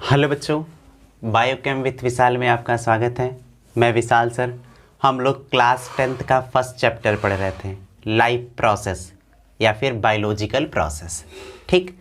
Hello बच्चों, biochem with विशाल में आपका स्वागत है। मैं विशाल सर। हम लोग क्लास 10th का फर्स्ट चैप्टर पढ़ रहे थे, लाइफ प्रोसेस या फिर बायोलॉजिकल प्रोसेस। ठीक,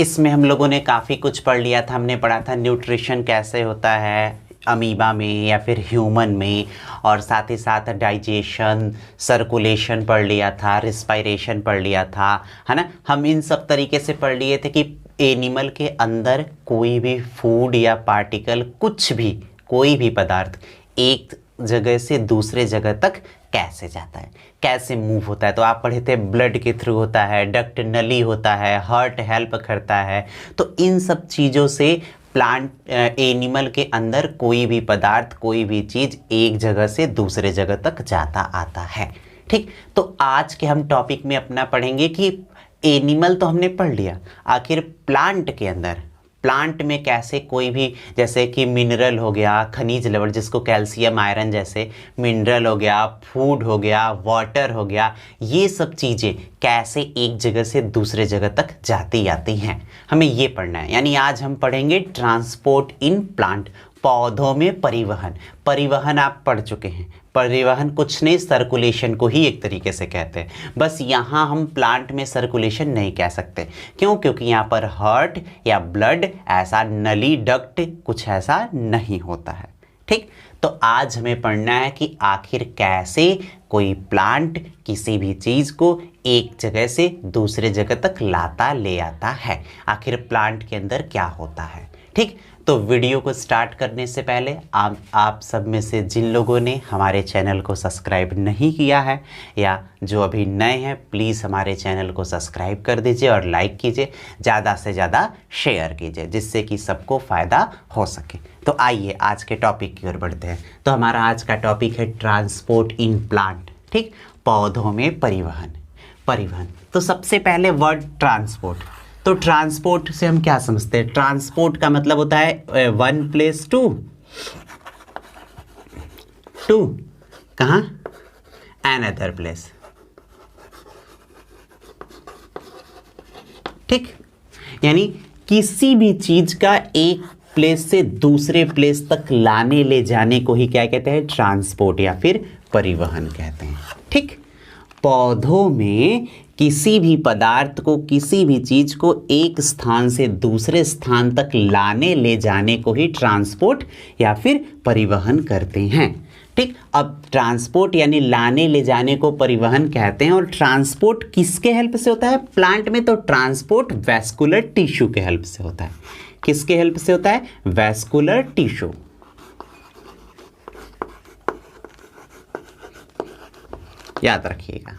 इसमें हम लोगों ने काफ़ी कुछ पढ़ लिया था। हमने पढ़ा था न्यूट्रिशन कैसे होता है अमीबा में या फिर ह्यूमन में, और साथ ही साथ डाइजेशन, सर्कुलेशन पढ़ लिया था, रिस्पायरेशन पढ़ लिया था, है ना। हम इन सब तरीके से पढ़ लिए थे कि एनिमल के अंदर कोई भी फूड या पार्टिकल, कुछ भी, कोई भी पदार्थ एक जगह से दूसरे जगह तक कैसे जाता है, कैसे मूव होता है। तो आप पढ़े थे ब्लड के थ्रू होता है, डक्ट नली होता है, हार्ट हेल्प करता है। तो इन सब चीज़ों से प्लांट एनिमल के अंदर कोई भी पदार्थ, कोई भी चीज़ एक जगह से दूसरे जगह तक जाता आता है। ठीक, तो आज के हम टॉपिक में अपना पढ़ेंगे कि एनिमल तो हमने पढ़ लिया, आखिर प्लांट के अंदर, प्लांट में कैसे कोई भी, जैसे कि मिनरल हो गया, खनिज लवण जिसको कैल्शियम आयरन जैसे मिनरल हो गया, फूड हो गया, वाटर हो गया, ये सब चीज़ें कैसे एक जगह से दूसरे जगह तक जाती आती हैं, हमें ये पढ़ना है। यानी आज हम पढ़ेंगे ट्रांसपोर्ट इन प्लांट, पौधों में परिवहन। परिवहन आप पढ़ चुके हैं, परिवहन कुछ नहीं, सर्कुलेशन को ही एक तरीके से कहते हैं। बस यहाँ हम प्लांट में सर्कुलेशन नहीं कह सकते। क्यों? क्योंकि यहाँ पर हार्ट या ब्लड, ऐसा नली, डक्ट कुछ ऐसा नहीं होता है। ठीक, तो आज हमें पढ़ना है कि आखिर कैसे कोई प्लांट किसी भी चीज़ को एक जगह से दूसरे जगह तक लाता ले आता है, आखिर प्लांट के अंदर क्या होता है। ठीक, तो वीडियो को स्टार्ट करने से पहले आप सब में से जिन लोगों ने हमारे चैनल को सब्सक्राइब नहीं किया है या जो अभी नए हैं, प्लीज़ हमारे चैनल को सब्सक्राइब कर दीजिए और लाइक कीजिए, ज़्यादा से ज़्यादा शेयर कीजिए, जिससे कि सबको फ़ायदा हो सके। तो आइए आज के टॉपिक की ओर बढ़ते हैं। तो हमारा आज का टॉपिक है ट्रांसपोर्ट इन प्लांट। ठीक, पौधों में परिवहन। परिवहन, तो सबसे पहले वर्ड ट्रांसपोर्ट। तो ट्रांसपोर्ट से हम क्या समझते हैं? ट्रांसपोर्ट का मतलब होता है वन प्लेस टू कहाँ, अनदर प्लेस। ठीक, यानी किसी भी चीज का एक प्लेस से दूसरे प्लेस तक लाने ले जाने को ही क्या कहते हैं? ट्रांसपोर्ट या फिर परिवहन कहते हैं। ठीक, पौधों में किसी भी पदार्थ को, किसी भी चीज को एक स्थान से दूसरे स्थान तक लाने ले जाने को ही ट्रांसपोर्ट या फिर परिवहन करते हैं। ठीक, अब ट्रांसपोर्ट यानी लाने ले जाने को परिवहन कहते हैं। और ट्रांसपोर्ट किसके हेल्प से होता है? प्लांट में तो ट्रांसपोर्ट वैस्कुलर टिश्यू के हेल्प से होता है। किसके हेल्प से होता है? Vascular tissue. याद रखिएगा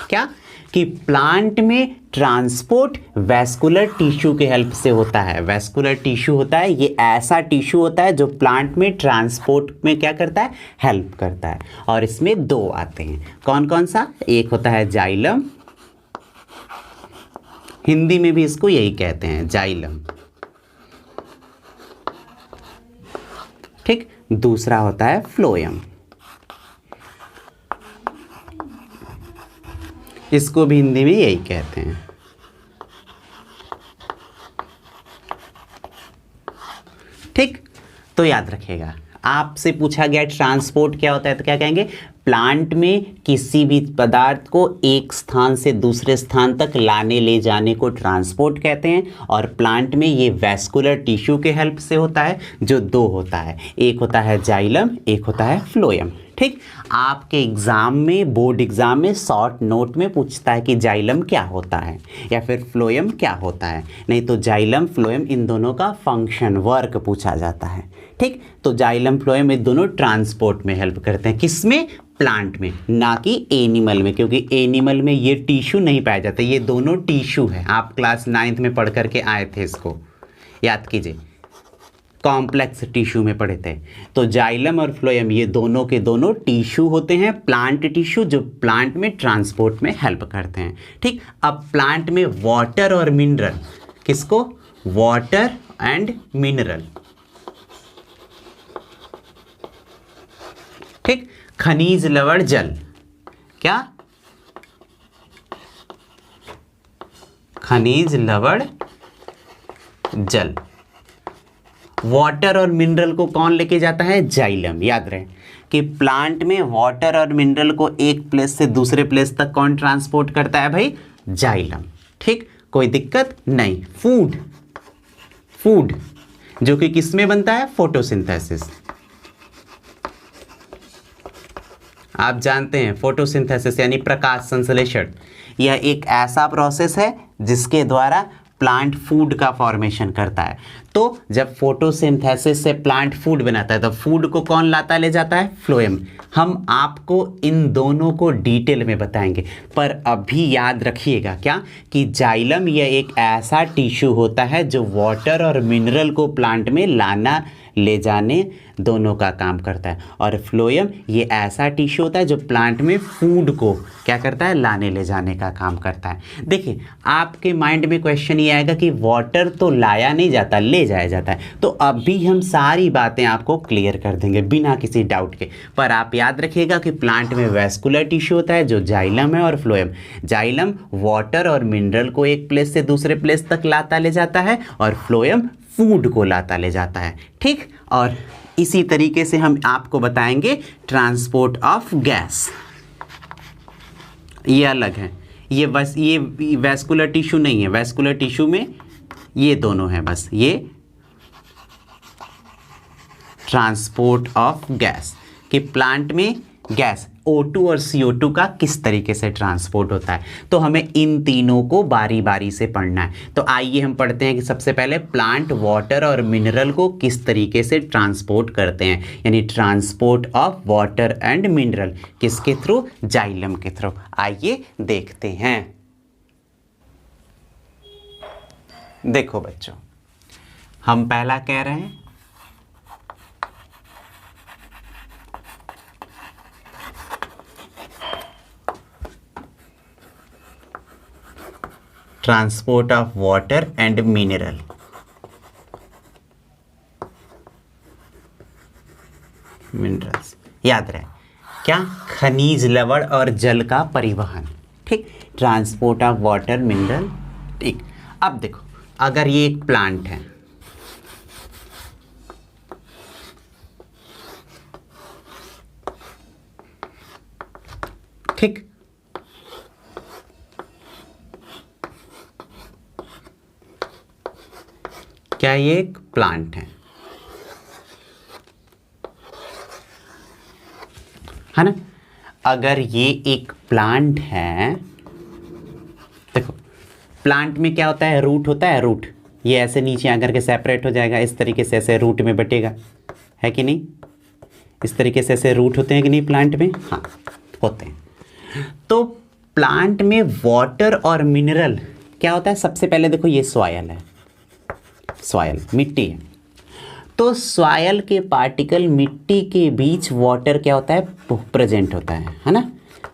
क्या, कि प्लांट में ट्रांसपोर्ट वैस्कुलर टिश्यू के हेल्प से होता है। वैस्कुलर टिश्यू होता है, ये ऐसा टिश्यू होता है जो प्लांट में ट्रांसपोर्ट में क्या करता है? हेल्प करता है। और इसमें दो आते हैं, कौन कौन सा? एक होता है जाइलम, हिंदी में भी इसको यही कहते हैं, जाइलम। ठीक, दूसरा होता है फ्लोएम, इसको भी हिंदी में यही कहते हैं। ठीक, तो याद रखिएगा, आपसे पूछा गया ट्रांसपोर्ट क्या होता है, तो क्या कहेंगे? प्लांट में किसी भी पदार्थ को एक स्थान से दूसरे स्थान तक लाने ले जाने को ट्रांसपोर्ट कहते हैं। और प्लांट में ये वैस्कुलर टिश्यू के हेल्प से होता है, जो दो होता है, एक होता है जाइलम, एक होता है फ्लोएम। ठीक, आपके एग्जाम में, बोर्ड एग्जाम में शॉर्ट नोट में पूछता है कि जाइलम क्या होता है या फिर फ्लोएम क्या होता है। नहीं तो जाइलम, फ्लोएम, इन दोनों का फंक्शन, वर्क पूछा जाता है। ठीक, तो जाइलम, फ्लोएम ये दोनों ट्रांसपोर्ट में हेल्प करते हैं। किसमें? प्लांट में, ना कि एनिमल में, क्योंकि एनिमल में ये टिश्यू नहीं पाए जाते। ये दोनों टिश्यू है, आप क्लास 9th में पढ़ करके आए थे, इसको याद कीजिए, कॉम्प्लेक्स टिश्यू में पढ़े थे। तो जाइलम और फ्लोएम ये दोनों के दोनों टिश्यू होते हैं, प्लांट टिश्यू, जो प्लांट में ट्रांसपोर्ट में हेल्प करते हैं। ठीक, अब प्लांट में वाटर और मिनरल, किसको? Water and mineral. ठीक, खनिज लवण जल, क्या? खनिज लवण जल। वाटर और मिनरल को कौन लेके जाता है? जाइलम। याद रहे कि प्लांट में वाटर और मिनरल को एक प्लेस से दूसरे प्लेस तक कौन ट्रांसपोर्ट करता है भाई? जाइलम। ठीक, कोई दिक्कत नहीं। फूड, फूड जो कि किस में बनता है? फोटोसिंथेसिस। आप जानते हैं फोटोसिंथेसिस यानी प्रकाश संश्लेषण, यह एक ऐसा प्रोसेस है जिसके द्वारा प्लांट फूड का फॉर्मेशन करता है। तो जब फोटोसिंथेसिस से प्लांट फूड बनाता है तो फूड को कौन लाता ले जाता है? फ्लोएम। हम आपको इन दोनों को डिटेल में बताएंगे, पर अभी याद रखिएगा क्या कि जाइलम यह एक ऐसा टिश्यू होता है जो वाटर और मिनरल को प्लांट में लाना ले जाने दोनों का काम करता है, और फ्लोएम ये ऐसा टिश्यू होता है जो प्लांट में फूड को क्या करता है? लाने ले जाने का काम करता है। देखिए आपके माइंड में क्वेश्चन ये आएगा कि वाटर तो लाया नहीं जाता, ले जाया जाता है। तो अभी हम सारी बातें आपको क्लियर कर देंगे बिना किसी डाउट के, पर आप याद रखिएगा कि प्लांट में वैस्कुलर टिश्यू होता है जो जाइलम है और फ्लोएम। जाइलम वाटर और मिनरल को एक प्लेस से दूसरे प्लेस तक लाता ले जाता है और फ्लोएम फूड को लाता ले जाता है। ठीक, और इसी तरीके से हम आपको बताएंगे ट्रांसपोर्ट ऑफ गैस। ये अलग है, ये बस ये वैस्कुलर टिश्यू नहीं है। वैस्कुलर टिश्यू में ये दोनों है, बस ये ट्रांसपोर्ट ऑफ गैस कि प्लांट में गैस O2 और CO2 का किस तरीके से ट्रांसपोर्ट होता है। तो हमें इन तीनों को बारी बारी से पढ़ना है। तो आइए हम पढ़ते हैं कि सबसे पहले प्लांट वाटर और मिनरल को किस तरीके से ट्रांसपोर्ट करते हैं, यानी transport of water and mineral किसके थ्रू? जाइलम के थ्रू। आइए देखते हैं। देखो बच्चों, हम पहला कह रहे हैं transport of water and mineral. Minerals याद रहे क्या? खनिज, लवण और जल का परिवहन। ठीक, ट्रांसपोर्ट ऑफ वाटर मिनरल। ठीक, अब देखो अगर ये एक प्लांट है, ठीक, क्या ये एक प्लांट है ना? अगर ये एक प्लांट है, देखो प्लांट में क्या होता है? रूट होता है। रूट ये ऐसे नीचे आकर के सेपरेट हो जाएगा, इस तरीके से ऐसे रूट में बटेगा, है कि नहीं? इस तरीके से ऐसे रूट होते हैं कि नहीं प्लांट में? हाँ होते हैं। तो प्लांट में वाटर और मिनरल क्या होता है? सबसे पहले देखो ये सॉयल है, सॉयल मिट्टी है, तो सॉयल के पार्टिकल मिट्टी के बीच वाटर क्या होता है? प्रेजेंट होता है ना?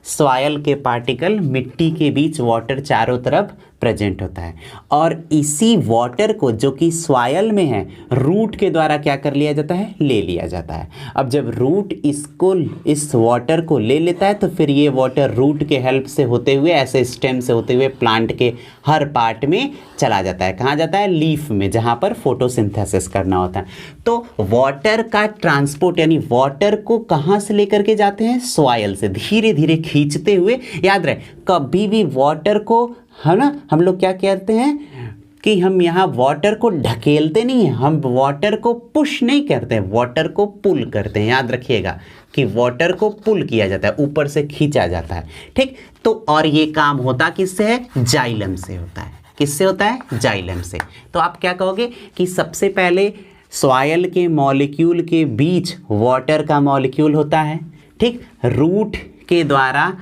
सॉयल के पार्टिकल मिट्टी के बीच वाटर चारों तरफ प्रेजेंट होता है, और इसी वाटर को जो कि सॉयल में है रूट के द्वारा क्या कर लिया जाता है? ले लिया जाता है। अब जब रूट इसको, इस वाटर को ले लेता है तो फिर ये वाटर रूट के हेल्प से होते हुए, ऐसे स्टेम से होते हुए प्लांट के हर पार्ट में चला जाता है। कहाँ जाता है? लीफ में, जहाँ पर फोटोसिंथेसिस करना होता है। तो वाटर का ट्रांसपोर्ट यानी वाटर को कहाँ से लेकर के जाते हैं? सॉयल से धीरे धीरे खींचते हुए। याद रहे कभी भी वाटर को, है ना, हम लोग क्या कहते हैं कि हम यहाँ वाटर को ढकेलते नहीं हैं, हम वाटर को पुश नहीं करते हैं, वाटर को पुल करते हैं। याद रखिएगा कि वाटर को पुल किया जाता है, ऊपर से खींचा जाता है। ठीक, तो और ये काम होता किससे है? जाइलम से होता है। किससे होता है? जाइलम से। तो आप क्या कहोगे कि सबसे पहले सॉयल के मॉलिक्यूल के बीच वाटर का मॉलिक्यूल होता है। ठीक, रूट के द्वारा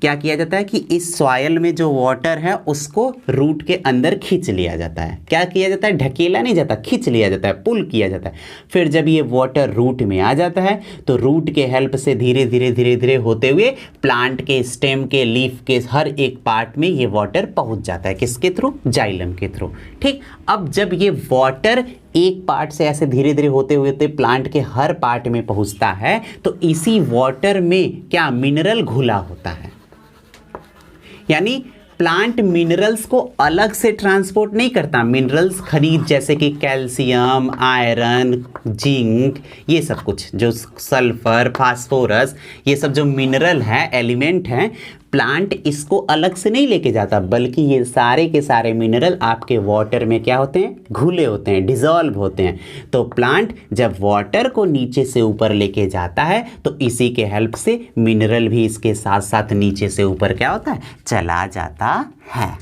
क्या किया जाता है कि इस सॉयल में जो वाटर है उसको रूट के अंदर खींच लिया जाता है। क्या किया जाता है? ढकेला नहीं जाता, खींच लिया जाता है, पुल किया जाता है। फिर जब ये वाटर रूट में आ जाता है तो रूट के हेल्प से धीरे धीरे धीरे धीरे होते हुए प्लांट के स्टेम के, लीफ के हर एक पार्ट में ये वाटर पहुंच जाता है। किसके थ्रू? जाइलम के थ्रू। ठीक, अब जब ये वाटर एक पार्ट से ऐसे धीरे धीरे होते हुए प्लांट के हर पार्ट में पहुंचता है तो इसी वाटर में क्या मिनरल घुला होता है, यानी प्लांट मिनरल्स को अलग से ट्रांसपोर्ट नहीं करता। मिनरल्स खनिज जैसे कि कैल्शियम, आयरन, जिंक, ये सब कुछ जो सल्फर, फास्फोरस, ये सब जो मिनरल है, एलिमेंट हैं, प्लांट इसको अलग से नहीं लेके जाता, बल्कि ये सारे के सारे मिनरल आपके वाटर में क्या होते हैं, घुले होते हैं, डिसॉल्व होते हैं। तो प्लांट जब वाटर को नीचे से ऊपर लेके जाता है तो इसी के हेल्प से मिनरल भी इसके साथ साथ नीचे से ऊपर क्या होता है, चला जाता है।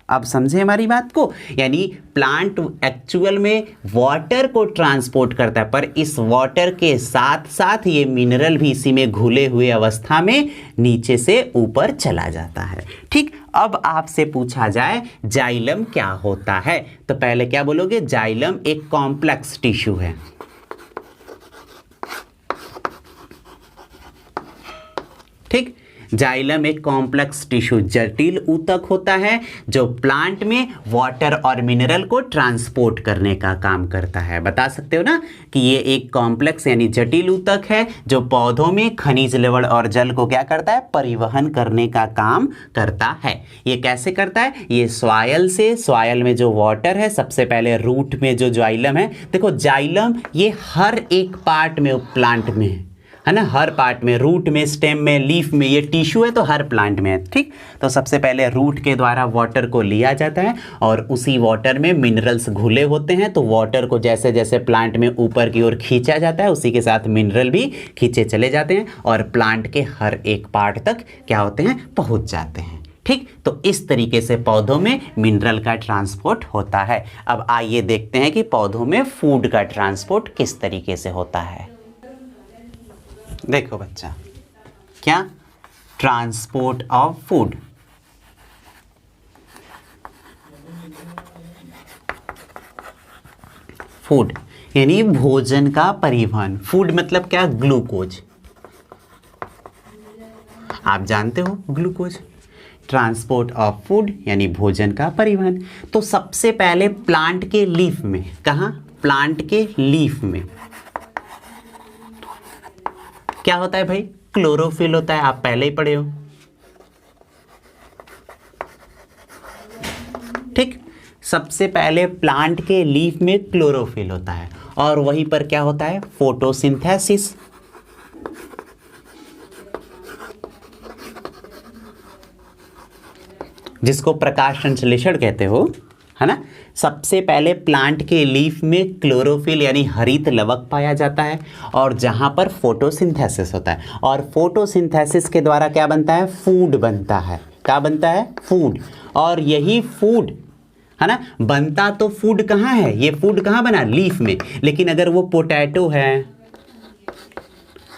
अब समझे हमारी बात को, यानी प्लांट एक्चुअल में वाटर को ट्रांसपोर्ट करता है, पर इस वाटर के साथ साथ ये मिनरल भी इसी में घुले हुए अवस्था में नीचे से ऊपर चला जाता है। ठीक, अब आपसे पूछा जाए जाइलम क्या होता है, तो पहले क्या बोलोगे, जाइलम एक कॉम्प्लेक्स टिश्यू है। ठीक, जाइलम एक कॉम्प्लेक्स टिश्यू, जटिल ऊतक होता है जो प्लांट में वाटर और मिनरल को ट्रांसपोर्ट करने का काम करता है। बता सकते हो ना कि ये एक कॉम्प्लेक्स यानी जटिल ऊतक है जो पौधों में खनिज, लवण और जल को क्या करता है, परिवहन करने का काम करता है। ये कैसे करता है, ये सॉइल से, सॉइल में जो वाटर है, सबसे पहले रूट में जो जाइलम है, देखो जाइलम ये हर एक पार्ट में प्लांट में है ना, हर पार्ट में, रूट में, स्टेम में, लीफ में, ये टिश्यू है तो हर प्लांट में है। ठीक, तो सबसे पहले रूट के द्वारा वाटर को लिया जाता है और उसी वाटर में मिनरल्स घुले होते हैं, तो वाटर को जैसे जैसे प्लांट में ऊपर की ओर खींचा जाता है उसी के साथ मिनरल भी खींचे चले जाते हैं और प्लांट के हर एक पार्ट तक क्या होते हैं, पहुंच जाते हैं। ठीक, तो इस तरीके से पौधों में मिनरल का ट्रांसपोर्ट होता है। अब आइए देखते हैं कि पौधों में फूड का ट्रांसपोर्ट किस तरीके से होता है। देखो बच्चा, क्या, ट्रांसपोर्ट ऑफ फूड। फूड यानी भोजन का परिवहन। फूड मतलब क्या, ग्लूकोज, आप जानते हो ग्लूकोज। ट्रांसपोर्ट ऑफ फूड यानी भोजन का परिवहन। तो सबसे पहले प्लांट के लीफ में, कहाँ, प्लांट के लीफ में क्या होता है भाई, क्लोरोफिल होता है, आप पहले ही पढ़े हो। ठीक, सबसे पहले प्लांट के लीफ में क्लोरोफिल होता है और वहीं पर क्या होता है, फोटोसिंथेसिस। जिसको प्रकाश संश्लेषण कहते हो, है ना। सबसे पहले प्लांट के लीफ में क्लोरोफिल यानी हरित लवक पाया जाता है और जहां पर फोटोसिंथेसिस होता है और फोटोसिंथेसिस के द्वारा क्या बनता है, फूड बनता है। क्या बनता है, फूड। और यही फूड, है ना, बनता तो फूड कहाँ है, ये फूड कहाँ बना, लीफ में। लेकिन अगर वो पोटैटो है,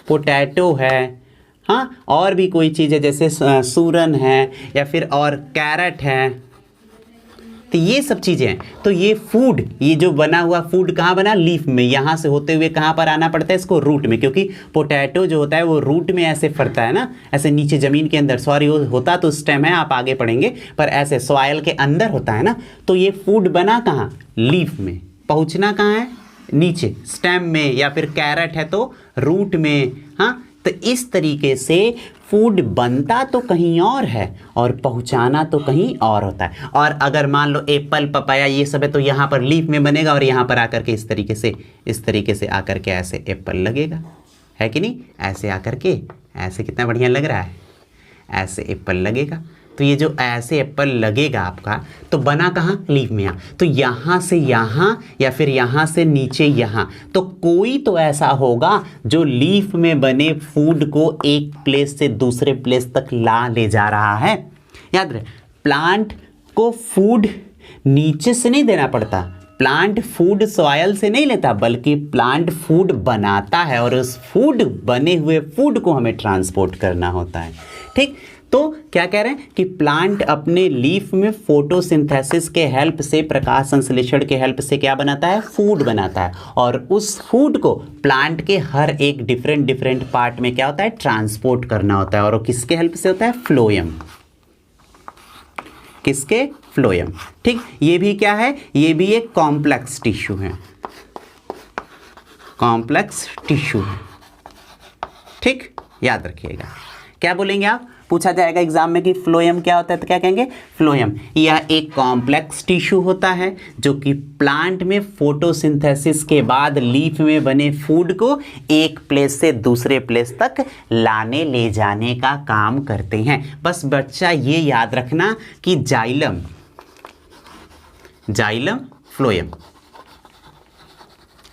पोटैटो है, हाँ, और भी कोई चीज़ है जैसे सूरन है या फिर और कैरेट है, तो ये सब चीज़ें हैं। तो ये फूड, ये जो बना हुआ फूड कहाँ बना, लीफ में। यहाँ से होते हुए कहाँ पर आना पड़ता है इसको, रूट में, क्योंकि पोटैटो जो होता है वो रूट में ऐसे फरता है ना, ऐसे नीचे ज़मीन के अंदर, सॉरी वो होता तो स्टेम है, आप आगे पढ़ेंगे, पर ऐसे सॉइल के अंदर होता है ना। तो ये फूड बना कहाँ, लीफ में। पहुँचना कहाँ है, नीचे स्टेम में, या फिर कैरेट है तो रूट में। हाँ, तो इस तरीके से फूड बनता तो कहीं और है और पहुंचाना तो कहीं और होता है। और अगर मान लो एप्पल, पपाया ये सब है तो यहाँ पर लीफ में बनेगा और यहाँ पर आकर के इस तरीके से आकर के ऐसे एप्पल लगेगा, है कि नहीं, ऐसे आकर के ऐसे, कितना बढ़िया लग रहा है, ऐसे एप्पल लगेगा। तो ये जो ऐसे एप्पल लगेगा आपका, तो बना कहाँ, लीफ में। यहाँ तो यहाँ से यहाँ या फिर यहाँ से नीचे यहाँ, तो कोई तो ऐसा होगा जो लीफ में बने फूड को एक प्लेस से दूसरे प्लेस तक ला ले जा रहा है। याद रहे, प्लांट को फूड नीचे से नहीं देना पड़ता, प्लांट फूड सॉइल से नहीं लेता, बल्कि प्लांट फूड बनाता है और उस फूड, बने हुए फूड को हमें ट्रांसपोर्ट करना होता है। ठीक, तो क्या कह रहे हैं कि प्लांट अपने लीफ में फोटोसिंथेसिस के हेल्प से, प्रकाश संश्लेषण के हेल्प से क्या बनाता है, फूड बनाता है और उस फूड को प्लांट के हर एक डिफरेंट पार्ट में क्या होता है, ट्रांसपोर्ट करना होता है। और वो किसके हेल्प से होता है, फ्लोएम। किसके, फ्लोएम। ठीक, ये भी क्या है, ये भी एक कॉम्प्लेक्स टिश्यू है, कॉम्प्लेक्स टिश्यू है। ठीक, याद रखिएगा, क्या बोलेंगे आप, पूछा जाएगा एग्जाम में कि फ्लोएम क्या होता है, तो क्या कहेंगे, फ्लोएम यह एक कॉम्प्लेक्स टिश्यू होता है जो कि प्लांट में फोटोसिंथेसिस के बाद लीफ में बने फूड को एक प्लेस से दूसरे प्लेस तक लाने ले जाने का काम करते हैं। बस बच्चा ये याद रखना कि जाइलम फ्लोएम,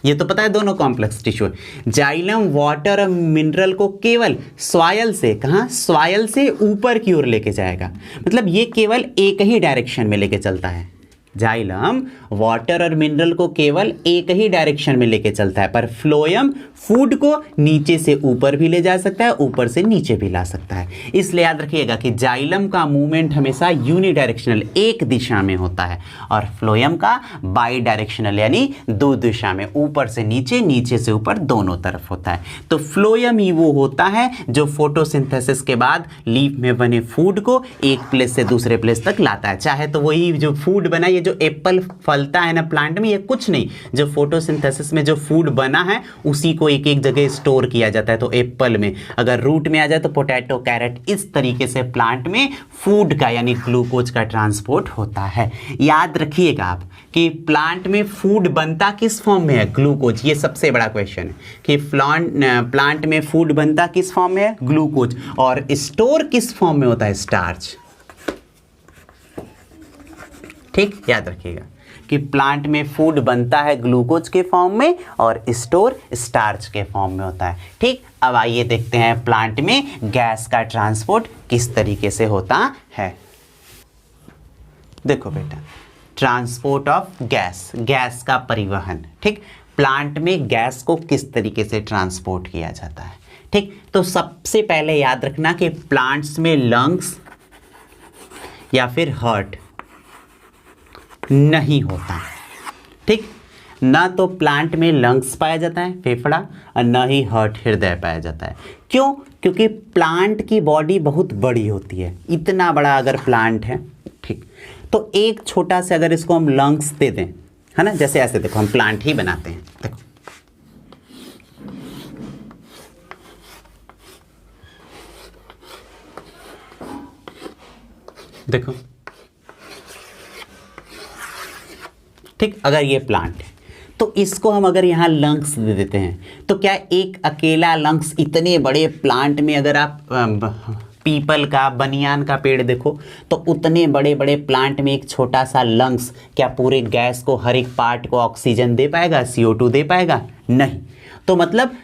ये तो पता है दोनों कॉम्प्लेक्स टिश्यू है। जाइलम वाटर और मिनरल को केवल सॉयल से, कहाँ, सॉयल से ऊपर की ओर लेके जाएगा, मतलब ये केवल एक ही डायरेक्शन में लेके चलता है। जाइलम वाटर और मिनरल को केवल एक ही डायरेक्शन में लेके चलता है, पर फ्लोएम फूड को नीचे से ऊपर भी ले जा सकता है, ऊपर से नीचे भी ला सकता है। इसलिए याद रखिएगा कि जाइलम का मूवमेंट हमेशा यूनिडायरेक्शनल, एक दिशा में होता है, और फ्लोएम का बाई डायरेक्शनल यानी दो दिशा में, ऊपर से नीचे, नीचे से ऊपर, दोनों तरफ होता है। तो फ्लोएम ही वो होता है जो फोटोसिंथेसिस के बाद लीफ में बने फूड को एक प्लेस से दूसरे प्लेस तक लाता है। चाहे तो वही जो फूड बना, ये जो एप्पल फलता है ना प्लांट में, ये कुछ नहीं, जो फोटोसिंथेसिस में जो फूड बना है उसी को एक एक जगह स्टोर किया जाता है। तो एप्पल में अगर रूट में आ जाए तो पोटैटो, कैरेट, इस तरीके से प्लांट में फूड का यानी ग्लूकोज का ट्रांसपोर्ट होता है। याद रखिएगा आप कि प्लांट में फूड बनता किस फॉर्म में है, ग्लूकोज। ये सबसे बड़ा क्वेश्चन है कि प्लांट में फूड बनता किस फॉर्म में है, ग्लूकोज, और स्टोर किस फॉर्म में होता है, स्टार्च। ठीक, याद रखिएगा कि प्लांट में फूड बनता है ग्लूकोज के फॉर्म में और स्टोर स्टार्च के फॉर्म में होता है। ठीक, अब आइए देखते हैं प्लांट में गैस का ट्रांसपोर्ट किस तरीके से होता है। देखो बेटा, ट्रांसपोर्ट ऑफ गैस, गैस का परिवहन। ठीक, प्लांट में गैस को किस तरीके से ट्रांसपोर्ट किया जाता है। ठीक, तो सबसे पहले याद रखना कि प्लांट्स में लंग्स या फिर हार्ट नहीं होता। ठीक, ना तो प्लांट में लंग्स पाया जाता है, फेफड़ा, और न ही हार्ट, हृदय पाया जाता है। क्यों? क्योंकि प्लांट की बॉडी बहुत बड़ी होती है। इतना बड़ा अगर प्लांट है, ठीक, तो एक छोटा से अगर इसको हम लंग्स दे दें, है ना, जैसे ऐसे देखो हम प्लांट ही बनाते हैं, देखो देखो, ठीक, अगर ये प्लांट है तो इसको हम अगर यहाँ लंग्स दे देते हैं तो क्या एक अकेला लंग्स इतने बड़े प्लांट में, अगर आप पीपल का, बनियान का पेड़ देखो तो उतने बड़े बड़े प्लांट में एक छोटा सा लंग्स क्या पूरे गैस को, हर एक पार्ट को ऑक्सीजन दे पाएगा, CO2 दे पाएगा? नहीं। तो मतलब,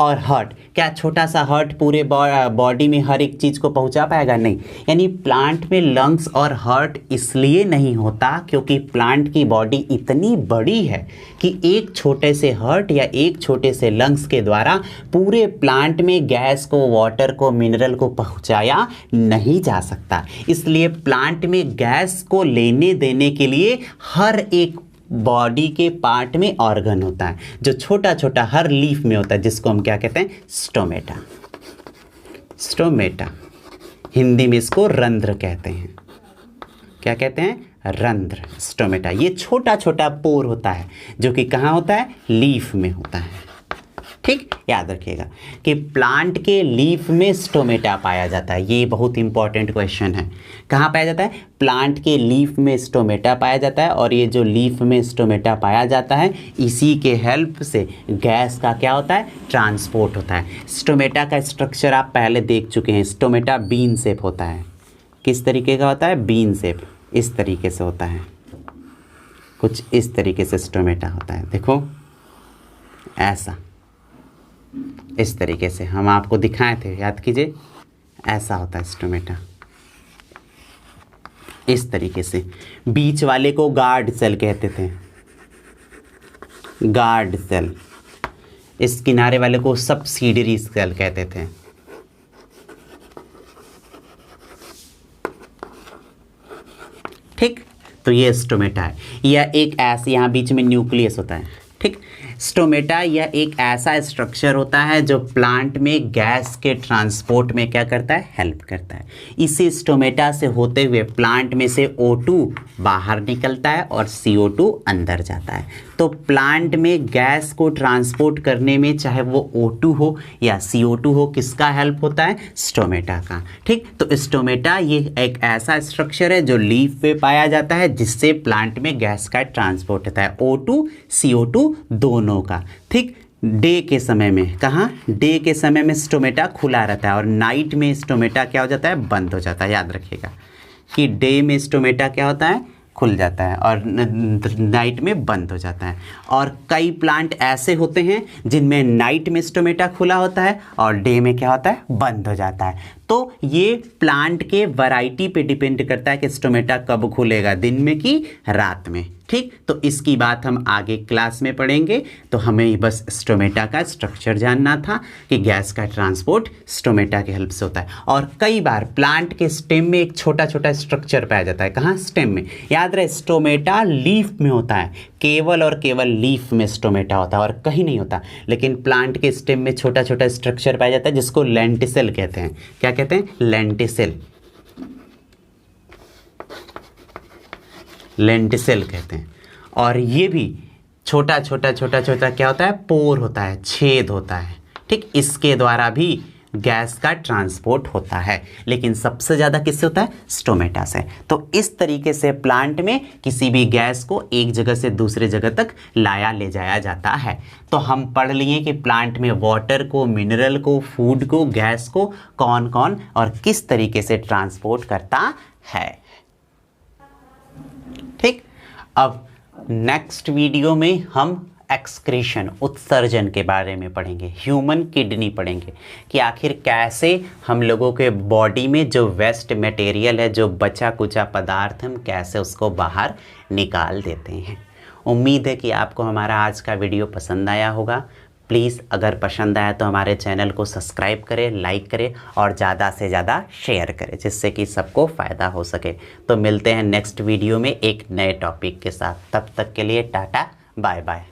और हार्ट, क्या छोटा सा हार्ट पूरे बॉडी में हर एक चीज़ को पहुंचा पाएगा? नहीं। यानी प्लांट में लंग्स और हार्ट इसलिए नहीं होता क्योंकि प्लांट की बॉडी इतनी बड़ी है कि एक छोटे से हार्ट या एक छोटे से लंग्स के द्वारा पूरे प्लांट में गैस को, वाटर को, मिनरल को पहुंचाया नहीं जा सकता। इसलिए प्लांट में गैस को लेने देने के लिए हर एक बॉडी के पार्ट में ऑर्गन होता है जो छोटा छोटा हर लीफ में होता है, जिसको हम क्या कहते हैं, स्टोमेटा। स्टोमेटा, हिंदी में इसको रंध्र कहते हैं। क्या कहते हैं? रंध्र, स्टोमेटा। ये छोटा छोटा पोर होता है जो कि कहाँ होता है, लीफ में होता है। ठीक, याद रखिएगा कि प्लांट के लीफ में स्टोमेटा पाया जाता है। ये बहुत इंपॉर्टेंट क्वेश्चन है। कहाँ पाया जाता है? प्लांट के लीफ में स्टोमेटा पाया जाता है, और ये जो लीफ में स्टोमेटा पाया जाता है, इसी के हेल्प से गैस का क्या होता है, ट्रांसपोर्ट होता है। स्टोमेटा का स्ट्रक्चर आप पहले देख चुके हैं। स्टोमेटा बीन शेप होता है। किस तरीके का होता है? बीन शेप, इस तरीके से होता है, कुछ इस तरीके से स्टोमेटा होता है। देखो ऐसा, इस तरीके से हम आपको दिखाए थे, याद कीजिए, ऐसा होता है स्टोमेटा, इस तरीके से। बीच वाले को गार्ड सेल कहते थे, गार्ड सेल। इस किनारे वाले को सब्सिडियरी सेल कहते थे। ठीक, तो ये स्टोमेटा है। यह एक ऐसे, यहाँ बीच में न्यूक्लियस होता है। ठीक, स्टोमेटा यह एक ऐसा स्ट्रक्चर होता है जो प्लांट में गैस के ट्रांसपोर्ट में क्या करता है, हेल्प करता है। इसी स्टोमेटा से होते हुए प्लांट में से O2 बाहर निकलता है और CO2 अंदर जाता है। तो प्लांट में गैस को ट्रांसपोर्ट करने में चाहे वो O2 हो या CO2 हो, किसका हेल्प होता है, स्टोमेटा का। ठीक, तो स्टोमेटा ये एक ऐसा स्ट्रक्चर है जो लीफ पे पाया जाता है जिससे प्लांट में गैस का ट्रांसपोर्ट होता है, O2 CO2 दोनों का। ठीक, डे के समय में, कहाँ, डे के समय में स्टोमेटा खुला रहता है और नाइट में स्टोमेटा क्या हो जाता है, बंद हो जाता है। याद रखिएगा कि डे में स्टोमेटा क्या होता है, खुल जाता है और नाइट में बंद हो जाता है। और कई प्लांट ऐसे होते हैं जिनमें नाइट में स्टोमेटा खुला होता है और डे में क्या होता है, बंद हो जाता है। तो ये प्लांट के वैरायटी पे डिपेंड करता है कि स्टोमेटा कब खुलेगा, दिन में कि रात में। ठीक, तो इसकी बात हम आगे क्लास में पढ़ेंगे। तो हमें बस स्टोमेटा का स्ट्रक्चर जानना था कि गैस का ट्रांसपोर्ट स्टोमेटा के हेल्प से होता है। और कई बार प्लांट के स्टेम में एक छोटा छोटा स्ट्रक्चर पाया जाता है, कहाँ, स्टेम में। याद रहे स्टोमेटा लीफ में होता है, केवल और केवल लीफ में स्टोमेटा होता है और कहीं नहीं होता। लेकिन प्लांट के स्टेम में छोटा छोटा स्ट्रक्चर पाया जाता है जिसको लेंटिसेल कहते हैं। क्या कहते हैं, लेंटिसेल, लेंटिसेल कहते हैं। और ये भी छोटा छोटा क्या होता है, पोर होता है, छेद होता है। ठीक, इसके द्वारा भी गैस का ट्रांसपोर्ट होता है, लेकिन सबसे ज़्यादा किससे होता है, स्टोमेटा से। तो इस तरीके से प्लांट में किसी भी गैस को एक जगह से दूसरे जगह तक लाया ले जाया जाता है। तो हम पढ़ लिए कि प्लांट में वाटर को, मिनरल को, फूड को, गैस को कौन कौन और किस तरीके से ट्रांसपोर्ट करता है। ठीक, अब नेक्स्ट वीडियो में हम एक्सक्रीशन, उत्सर्जन के बारे में पढ़ेंगे, ह्यूमन किडनी पढ़ेंगे कि आखिर कैसे हम लोगों के बॉडी में जो वेस्ट मटेरियल है, जो बचा कुचा पदार्थ, हम कैसे उसको बाहर निकाल देते हैं। उम्मीद है कि आपको हमारा आज का वीडियो पसंद आया होगा। प्लीज़ अगर पसंद आया तो हमारे चैनल को सब्सक्राइब करें, लाइक करें और ज़्यादा से ज़्यादा शेयर करें, जिससे कि सबको फ़ायदा हो सके। तो मिलते हैं नेक्स्ट वीडियो में एक नए टॉपिक के साथ। तब तक के लिए टाटा, बाय बाय।